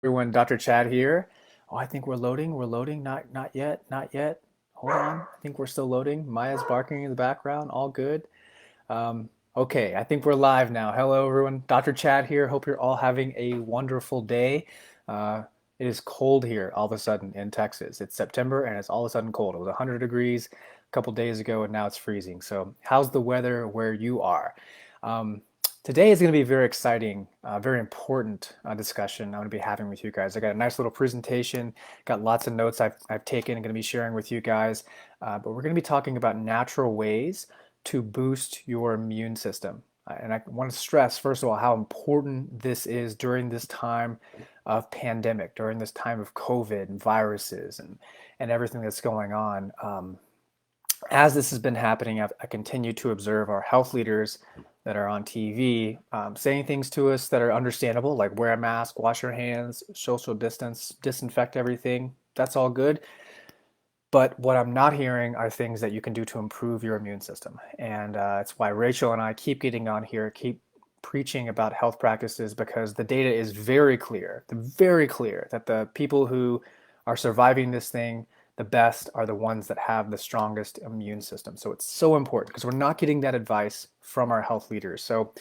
Everyone, Dr. Chad here. Oh, I think we're loading. We're loading. Not yet. Not yet. Hold on. I think we're still loading. Maya's barking in the background. All good. Okay, I think we're live now. Hello, everyone. Dr. Chad here. Hope you're all having a wonderful day. Uh, it is cold here all of a sudden in Texas. It's September and it's all of a sudden cold. It was 100 degrees a couple days ago and now it's freezing. So, how's the weather where you are? Um, Today is going to be very exciting, very important discussion I'm going to be having with you guys. I got a nice little presentation, got lots of notes I've taken and going to be sharing with you guys. But we're going to be talking about natural ways to boost your immune system. And I want to stress, first of all, how important this is during this time of pandemic, during this time of COVID and viruses and everything that's going on. As this has been happening, I continue to observe our health leaders that are on TV saying things to us that are understandable, like wear a mask, wash your hands, social distance, disinfect everything. That's all good. But what I'm not hearing are things that you can do to improve your immune system. And it's why Rachel and I keep getting on here, keep preaching about health practices because the data is very clear that the people who are surviving this thing the best are the ones that have the strongest immune system. So it's so important because we're not getting that advice from our health leaders. So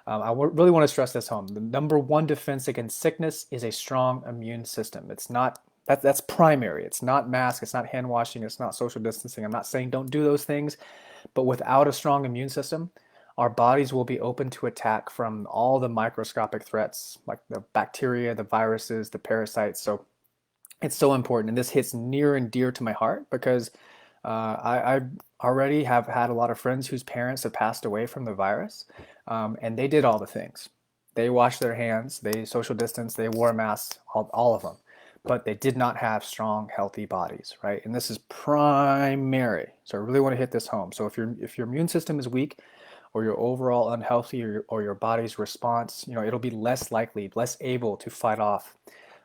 really want to stress this home. The number one defense against sickness is a strong immune system. It's not that's primary. It's not mask. It's not hand washing. It's not social distancing. I'm not saying don't do those things, but without a strong immune system, our bodies will be open to attack from all the microscopic threats like the bacteria, the viruses, the parasites. So it's so important, and this hits near and dear to my heart because I already have had a lot of friends whose parents have passed away from the virus, and they did all the things. They washed their hands, they social distance, they wore masks, all of them, but they did not have strong, healthy bodies, right? And this is primary. So I really want to hit this home. So if your immune system is weak, or you're overall unhealthy, or your body's response, it'll be less likely, less able to fight off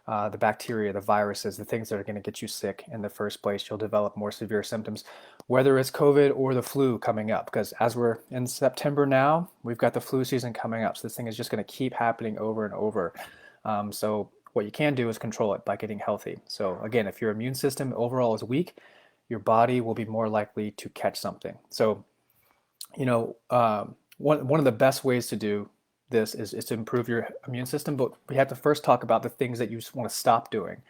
the bacteria, the viruses, the things that are going to get you sick in the first place. You'll develop more severe symptoms, whether it's COVID or the flu coming up. Because as we're in September now, we've got the flu season coming up. So this thing is just going to keep happening over and over. So what you can do is control it by getting healthy. So again, if your immune system overall is weak, your body will be more likely to catch something. So, one of the best ways to do this is to improve your immune system, but we have to first talk about the things that you want to stop doing,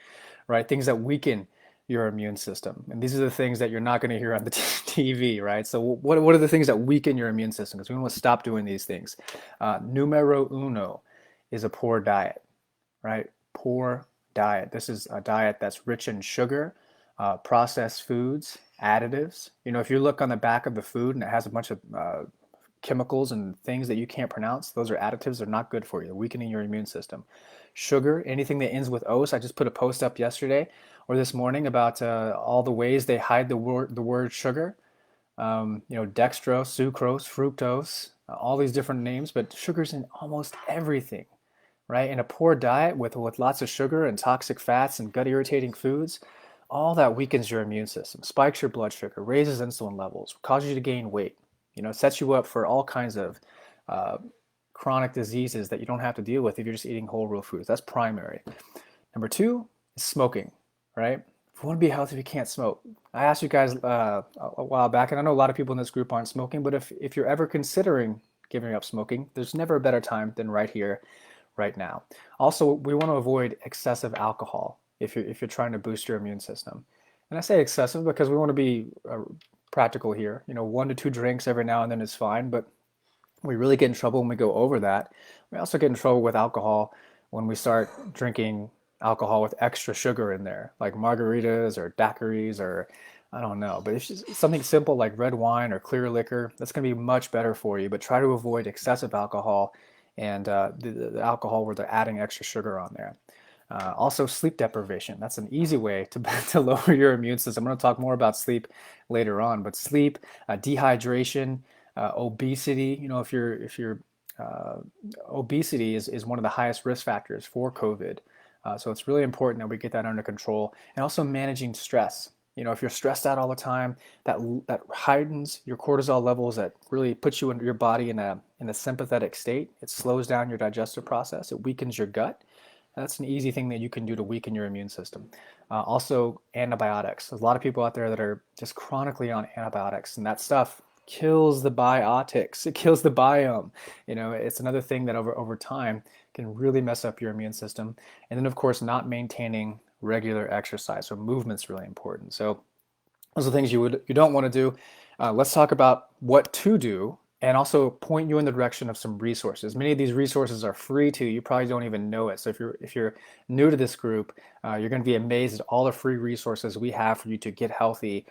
right? Things that weaken your immune system. And these are the things that you're not going to hear on the TV, right? So what are the things that weaken your immune system? Because we want to stop doing these things. Numero uno is a poor diet, right? Poor diet. This is a diet that's rich in sugar, processed foods, additives. If you look on the back of the food and it has a bunch of chemicals and things that you can't pronounce, those are additives. They're not good for you. They're weakening your immune system. Sugar, anything that ends with "ose." I just put a post up yesterday or this morning about all the ways they hide the word sugar. Dextrose, sucrose, fructose, all these different names, but sugar's in almost everything, right? And a poor diet with lots of sugar and toxic fats and gut irritating foods, all that weakens your immune system, spikes your blood sugar, raises insulin levels, causes you to gain weight. Sets you up for all kinds of uh, chronic diseases that you don't have to deal with if you're just eating whole real foods. That's primary. Number two is smoking, right? If you want to be healthy, you can't smoke. I asked you guys a while back, and I know a lot of people in this group aren't smoking, but if you're ever considering giving up smoking, there's never a better time than right here, right now. Also, we want to avoid excessive alcohol if you're trying to boost your immune system. And I say excessive because we want to be practical here. 1 to 2 drinks every now and then is fine, but we really get in trouble when we go over that. We also get in trouble with alcohol when we start drinking alcohol with extra sugar in there, like margaritas or daiquiris or I don't know. But it's just something simple like red wine or clear liquor. That's going to be much better for you. But try to avoid excessive alcohol and the alcohol where they're adding extra sugar on there. Also, sleep deprivation. That's an easy way to, to lower your immune system. I'm going to talk more about sleep later on, but sleep, dehydration, obesity. If you're uh, obesity is one of the highest risk factors for COVID. So it's really important that we get that under control, and also managing stress. If you're stressed out all the time, that heightens your cortisol levels. That really puts you in your body in a sympathetic state. It slows down your digestive process. It weakens your gut. That's an easy thing that you can do to weaken your immune system. Also, antibiotics. There's a lot of people out there that are just chronically on antibiotics, and that stuff kills the biotics. It kills the biome. It's another thing that over time can really mess up your immune system. And then, of course, not maintaining regular exercise. So movement's really important. So those are things you don't want to do. Let's talk about what to do and also point you in the direction of some resources. Many of these resources are free too. You probably don't even know it. So if you're new to this group, you're going to be amazed at all the free resources we have for you to get healthy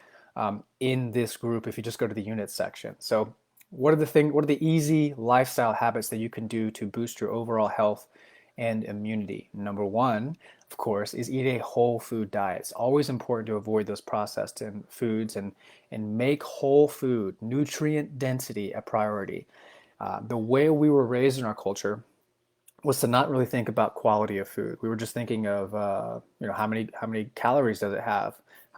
in this group if you just go to the unit section. So what are the easy lifestyle habits that you can do to boost your overall health and immunity? Number one, of course, is eat a whole food diet. It's always important to avoid those processed foods and make whole food, nutrient density a priority. The way we were raised in our culture was to not really think about quality of food. We were just thinking of how many calories does it have,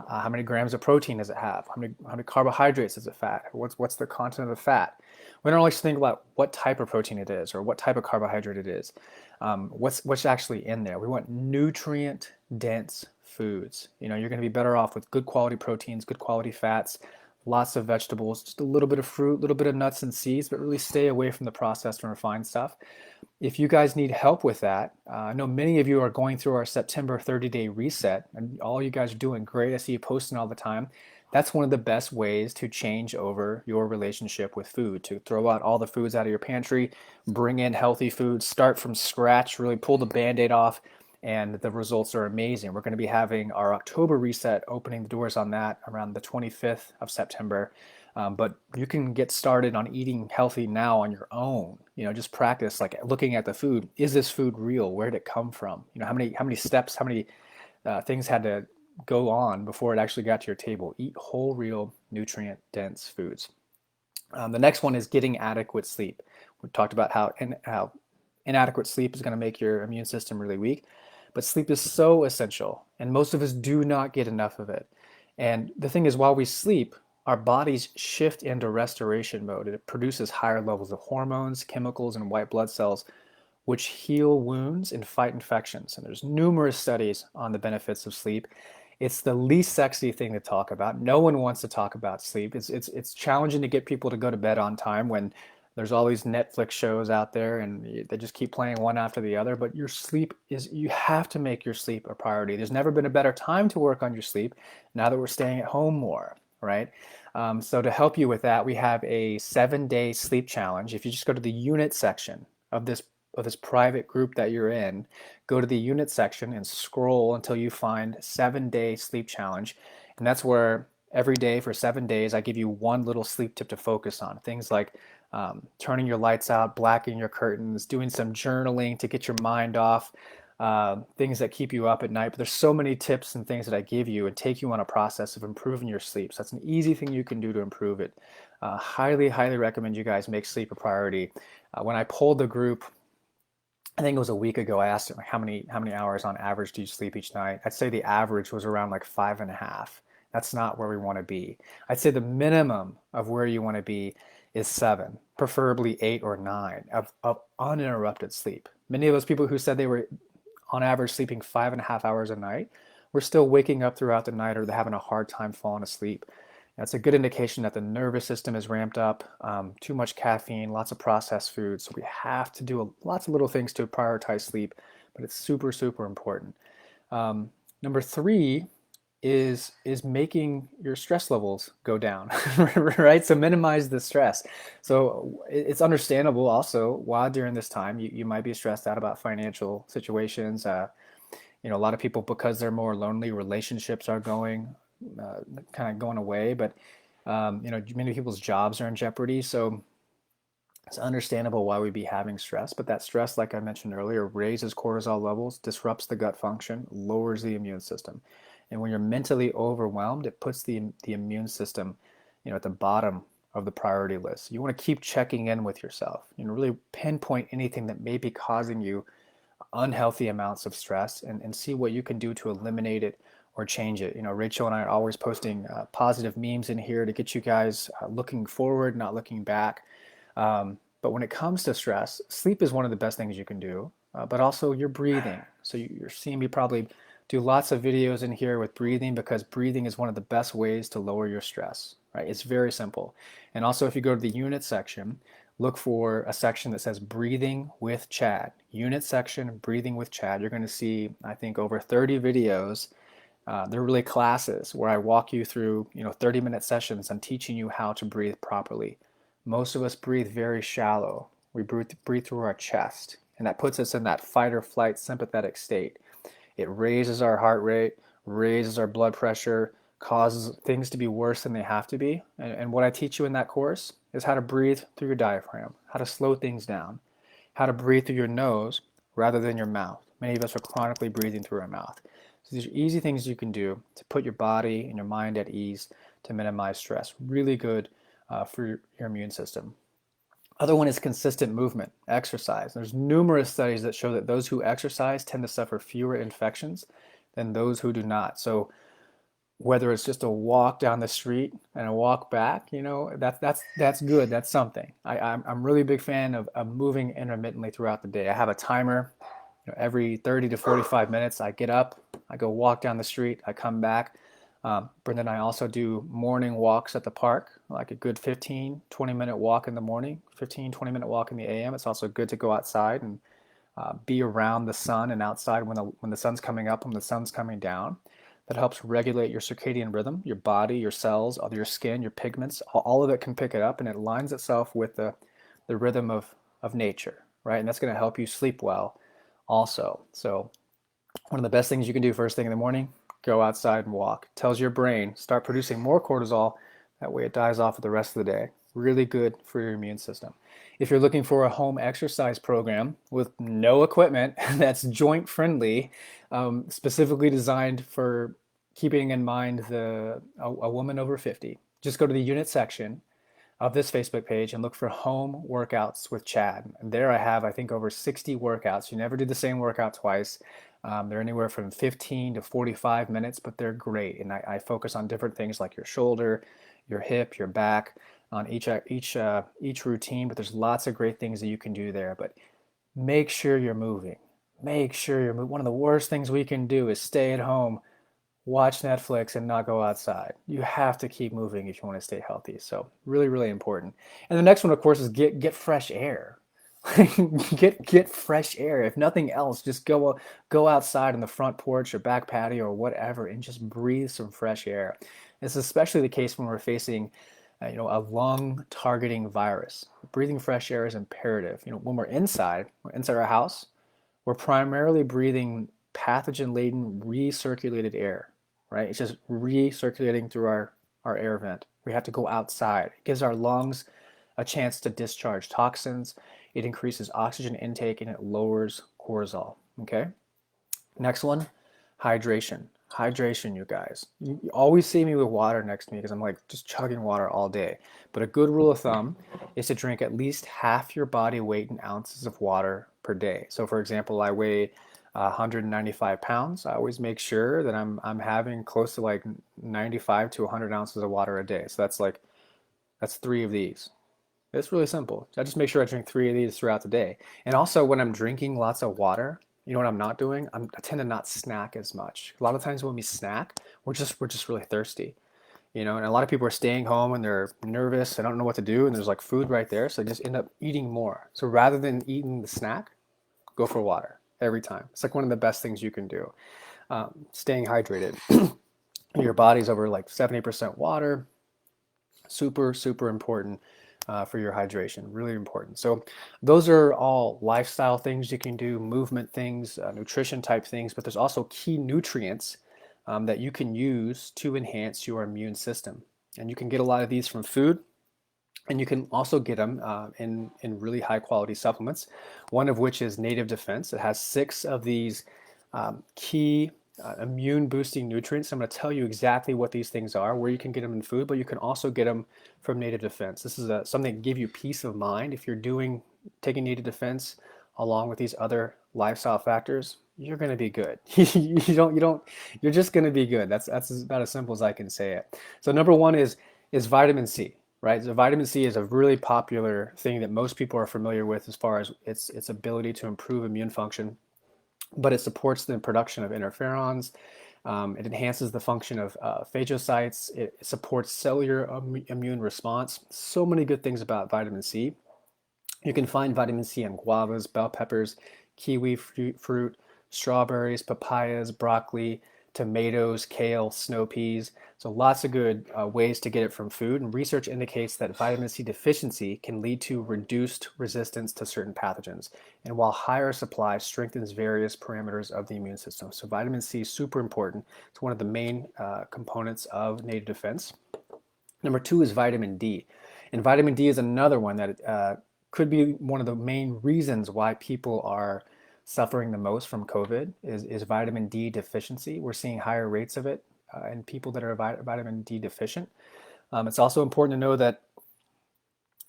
how many grams of protein does it have, how many carbohydrates does it fat, what's the content of the fat. We don't always think about what type of protein it is or what type of carbohydrate it is. What's actually in there. We want nutrient dense foods. You're going to be better off with good quality proteins, good quality fats, lots of vegetables, just a little bit of fruit, a little bit of nuts and seeds, but really stay away from the processed and refined stuff. If you guys need help with that, I know many of you are going through our September 30-day reset, and all you guys are doing great. I see you posting all the time. That's one of the best ways to change over your relationship with food, to throw out all the foods out of your pantry, bring in healthy foods, start from scratch, really pull the Band-Aid off, and the results are amazing. We're going to be having our October reset, opening the doors on that around the 25th of September. But you can get started on eating healthy now on your own. Just practice like looking at the food. Is this food real? Where did it come from? How many steps, how many things had to go on before it actually got to your table? Eat whole, real, nutrient dense foods. The next one is getting adequate sleep. We talked about how inadequate sleep is going to make your immune system really weak, but sleep is so essential, and most of us do not get enough of it. And the thing is, while we sleep, our bodies shift into restoration mode. It produces higher levels of hormones, chemicals, and white blood cells, which heal wounds and fight infections. And there's numerous studies on the benefits of sleep. It's the least sexy thing to talk about. No one wants to talk about sleep. It's challenging to get people to go to bed on time when there's all these Netflix shows out there and they just keep playing one after the other. But you have to make your sleep a priority. There's never been a better time to work on your sleep now that we're staying at home more, right? So to help you with that, we have a 7-day sleep challenge. If you just go to the unit section of this private group that you're in, go to the unit section and scroll until you find 7-day sleep challenge. And that's where every day for 7 days, I give you one little sleep tip to focus on. Things like turning your lights out, blacking your curtains, doing some journaling to get your mind off, things that keep you up at night. But there's so many tips and things that I give you and take you on a process of improving your sleep. So that's an easy thing you can do to improve it. Highly, highly recommend you guys make sleep a priority. When I polled the group, I think it was a week ago, I asked them like, how many hours on average do you sleep each night? I'd say the average was around like 5.5. That's not where we want to be. I'd say the minimum of where you want to be is 7, preferably 8 or 9 of uninterrupted sleep. Many of those people who said they were on average sleeping 5.5 hours a night were still waking up throughout the night or they're having a hard time falling asleep. That's a good indication that the nervous system is ramped up, too much caffeine, lots of processed foods. So we have to do lots of little things to prioritize sleep, but it's super, super important. Number 3 is making your stress levels go down, right? So minimize the stress. So it's understandable also why during this time you might be stressed out about financial situations. A lot of people, because they're more lonely, relationships are kind of going away, but many people's jobs are in jeopardy. So it's understandable why we'd be having stress, but that stress, like I mentioned earlier, raises cortisol levels, disrupts the gut function, lowers the immune system. And when you're mentally overwhelmed, it puts the immune system, at the bottom of the priority list. You want to keep checking in with yourself, really pinpoint anything that may be causing you unhealthy amounts of stress and see what you can do to eliminate it or change it. Rachel and I are always posting positive memes in here to get you guys looking forward, not looking back. But when it comes to stress, sleep is one of the best things you can do. but also your breathing. So you're seeing me probably do lots of videos in here with breathing because breathing is one of the best ways to lower your stress, right? It's very simple. And also, if you go to the unit section, look for a section that says breathing with Chad. Unit section, breathing with Chad. You're going to see, I think, over 30 videos. They're really classes where I walk you through, 30-minute sessions on teaching you how to breathe properly. Most of us breathe very shallow. We breathe through our chest, and that puts us in that fight or flight sympathetic state. It raises our heart rate, raises our blood pressure, causes things to be worse than they have to be. And what I teach you in that course is how to breathe through your diaphragm, how to slow things down, how to breathe through your nose rather than your mouth. Many of us are chronically breathing through our mouth. So these are easy things you can do to put your body and your mind at ease to minimize stress. Really good for your immune system. Other one is consistent movement, exercise. There's numerous studies that show that those who exercise tend to suffer fewer infections than those who do not. So whether it's just a walk down the street and a walk back, that's good. That's something. I'm really a big fan of moving intermittently throughout the day. I have a timer. Every 30 to 45 minutes, I get up, I go walk down the street, I come back. Brenda and I also do morning walks at the park, like a good 15, 20-minute walk in the morning, 15, 20-minute walk in the AM. It's also good to go outside and be around the sun and outside when the sun's coming up and the sun's coming down. That helps regulate your circadian rhythm, your body, your cells, your skin, your pigments. All of it can pick it up, and it lines itself with the rhythm of nature, right? And that's going to help you sleep well also. So one of the best things you can do first thing in the morning, go outside and walk. Tells your brain, start producing more cortisol. That way it dies off for the rest of the day. Really good for your immune system. If you're looking for a home exercise program with no equipment that's joint friendly, specifically designed for keeping in mind a woman over 50, just go to the unit section of this Facebook page and look for home workouts with Chad. And there I have, I think, over 60 workouts. You never do the same workout twice. They're anywhere from 15 to 45 minutes, but they're great. And I focus on different things like your shoulder, your hip, your back, on each routine. But there's lots of great things that you can do there. But make sure you're moving. Make sure you're moving. One of the worst things we can do is stay at home, watch Netflix, and not go outside. You have to keep moving if you want to stay healthy. So really, really important. And the next one, of course, is get fresh air. get fresh air. If nothing else, just go outside on the front porch or back patio or whatever, and just breathe some fresh air. It's especially the case when we're facing, a lung targeting virus. Breathing fresh air is imperative. When we're inside our house, we're primarily breathing pathogen-laden recirculated air, right? It's just recirculating through our air vent. We have to go outside. It gives our lungs a chance to discharge toxins. It increases oxygen intake and it lowers cortisol, okay? Next one, hydration. Hydration, you guys. You always see me with water next to me because I'm like just chugging water all day. But a good rule of thumb is to drink at least half your body weight in ounces of water per day. So for example, I weigh 195 pounds. I always make sure that I'm having close to like 95 to 100 ounces of water a day. So that's 3 of these. It's really simple. I just make sure I drink 3 of these throughout the day. And also when I'm drinking lots of water, you know what I'm not doing? I tend to not snack as much. A lot of times when we snack, we're just really thirsty. And a lot of people are staying home and they're nervous. They don't know what to do, and there's like food right there, so they just end up eating more. So rather than eating the snack, go for water every time. It's like one of the best things you can do. Staying hydrated. Your body's over like 70% water. Super, super important for your hydration. Really important. So those are all lifestyle things you can do, movement things, nutrition type things, but there's also key nutrients that you can use to enhance your immune system. And you can get a lot of these from food, and you can also get them in really high quality supplements, one of which is Native Defense. It has 6 of these key immune boosting nutrients. I'm going to tell you exactly what these things are, where you can get them in food, but you can also get them from Native Defense. This is something to give you peace of mind. If you're taking Native Defense along with these other lifestyle factors, you're going to be good. You're just going to be good. That's about as simple as I can say it. So number 1 is vitamin C. right? So vitamin C is a really popular thing that most people are familiar with as far as its ability to improve immune function, but it supports the production of interferons. It enhances the function of phagocytes. It supports cellular immune response. So many good things about vitamin C. You can find vitamin C in guavas, bell peppers, kiwi fruit, strawberries, papayas, broccoli, tomatoes, kale, snow peas. So lots of good ways to get it from food. And research indicates that vitamin C deficiency can lead to reduced resistance to certain pathogens. And while higher supply strengthens various parameters of the immune system. So vitamin C is super important. It's one of the main components of native defense. Number two is vitamin D. And vitamin D is another one that could be one of the main reasons why people are suffering the most from COVID is vitamin D deficiency. We're seeing higher rates of it in people that are vitamin D deficient. It's also important to know that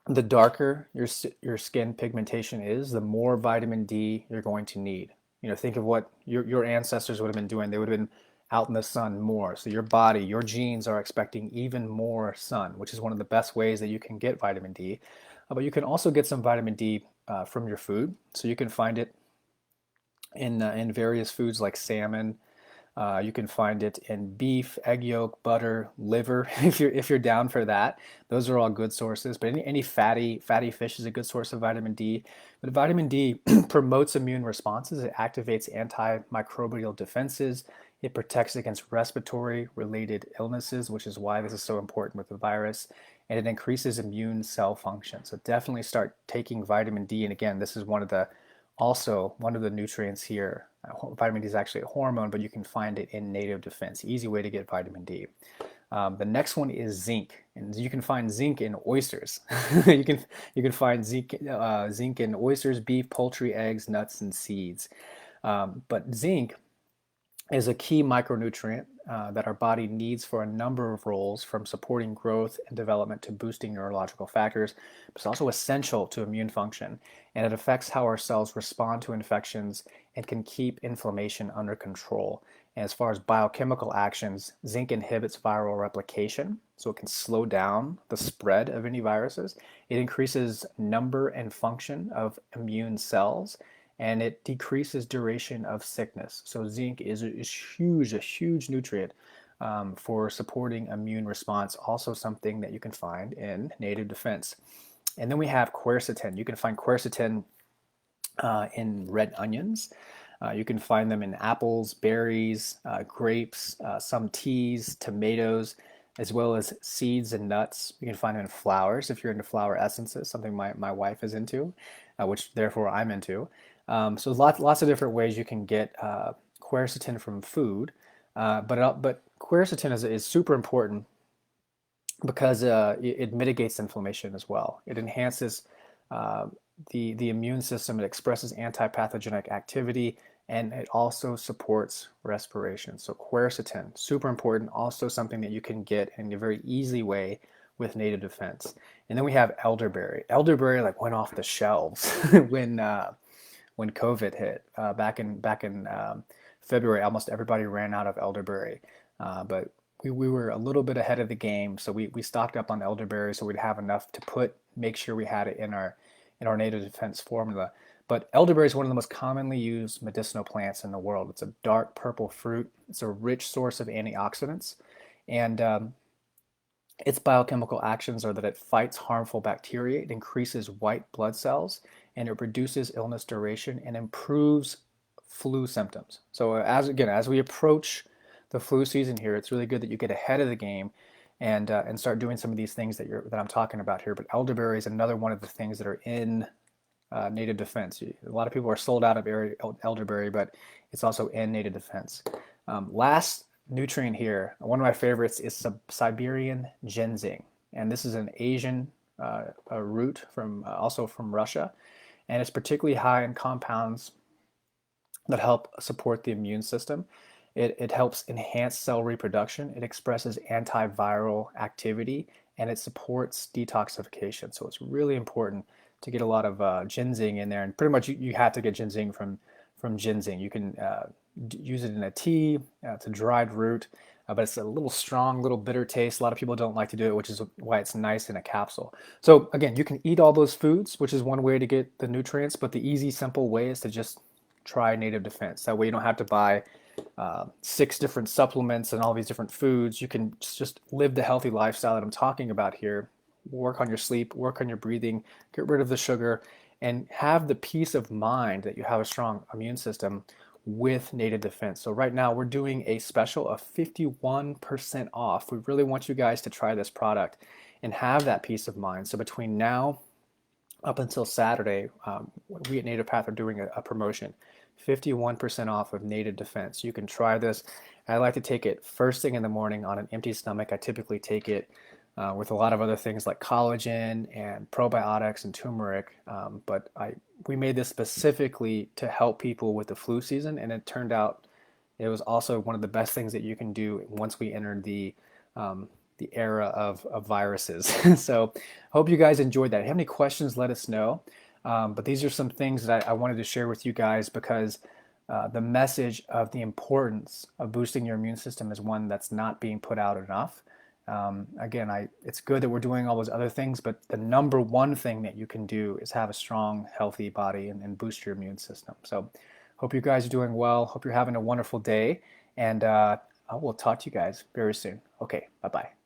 the darker your skin pigmentation is, the more vitamin D you're going to need. You know, think of what your ancestors would have been doing. They would have been out in the sun more. So your body, your genes are expecting even more sun, which is one of the best ways that you can get vitamin D. But you can also get some vitamin D from your food. So you can find it in various foods like salmon. You can find it in beef, egg yolk, butter, liver, if you're down for that. Those are all good sources. But any fatty fish is a good source of vitamin D. But vitamin D promotes immune responses. It activates antimicrobial defenses. It protects against respiratory related illnesses, which is why this is so important with the virus. And it increases immune cell function. So definitely start taking vitamin D. And again, this is also one of the nutrients here. Vitamin D is actually a hormone, but you can find it in native defense. Easy way to get vitamin D. The next one is zinc, and you can find zinc in oysters. you can find zinc in oysters, beef, poultry, eggs, nuts, and seeds. But zinc is a key micronutrient that our body needs for a number of roles, from supporting growth and development to boosting neurological factors. It's also essential to immune function, and it affects how our cells respond to infections and can keep inflammation under control. And as far as biochemical actions, zinc inhibits viral replication, so it can slow down the spread of any viruses. It increases number and function of immune cells, and it decreases duration of sickness. So zinc is huge, a huge nutrient for supporting immune response. Also something that you can find in native defense. And then we have quercetin. You can find quercetin in red onions. You can find them in apples, berries, grapes, some teas, tomatoes, as well as seeds and nuts. You can find them in flowers if you're into flower essences, something my wife is into, which therefore I'm into. So lots of different ways you can get quercetin from food, but quercetin is super important because it mitigates inflammation as well. It enhances uh, the immune system. It expresses antipathogenic activity, and it also supports respiration. So quercetin, super important. Also something that you can get in a very easy way with native defense. And then we have elderberry. Elderberry like went off the shelves when COVID hit back in February. Almost everybody ran out of elderberry, but we were a little bit ahead of the game, so we stocked up on elderberry so we'd have enough to make sure we had it in our native defense formula. But elderberry is one of the most commonly used medicinal plants in the world. It's a dark purple fruit. It's a rich source of antioxidants, and its biochemical actions are that it fights harmful bacteria, it increases white blood cells, and it reduces illness duration and improves flu symptoms. So as we approach the flu season here, it's really good that you get ahead of the game and start doing some of these things that I'm talking about here. But elderberry is another one of the things that are in native defense. A lot of people are sold out of elderberry, but it's also in native defense. Last nutrient here, one of my favorites is Siberian ginseng, and this is an Asian a root from also from Russia, and it's particularly high in compounds that help support the immune system. It helps enhance cell reproduction. It expresses antiviral activity, and it supports detoxification. So it's really important to get a lot of ginseng in there. And pretty much you have to get ginseng from ginseng. use it in a tea. It's a dried root, but it's a little strong, little bitter taste. A lot of people don't like to do it, which is why it's nice in a capsule. So again, you can eat all those foods, which is one way to get the nutrients, but the easy, simple way is to just try Native Defense. That way you don't have to buy 6 different supplements and all these different foods. You can just live the healthy lifestyle that I'm talking about here. Work on your sleep, work on your breathing, get rid of the sugar, and have the peace of mind that you have a strong immune system with Native Defense. So right now we're doing a special of 51% off. We really want you guys to try this product and have that peace of mind. So between now up until Saturday, we at Native Path are doing a promotion, 51% off of Native Defense. You can try this. I like to take it first thing in the morning on an empty stomach. I typically take it with a lot of other things like collagen and probiotics and turmeric. But we made this specifically to help people with the flu season, and it turned out it was also one of the best things that you can do once we entered the era of viruses. So hope you guys enjoyed that. If you have any questions, let us know. But these are some things that I wanted to share with you guys because the message of the importance of boosting your immune system is one that's not being put out enough. Again, it's good that we're doing all those other things, but the number one thing that you can do is have a strong, healthy body and boost your immune system. So hope you guys are doing well. Hope you're having a wonderful day. And I will talk to you guys very soon. Okay, bye-bye.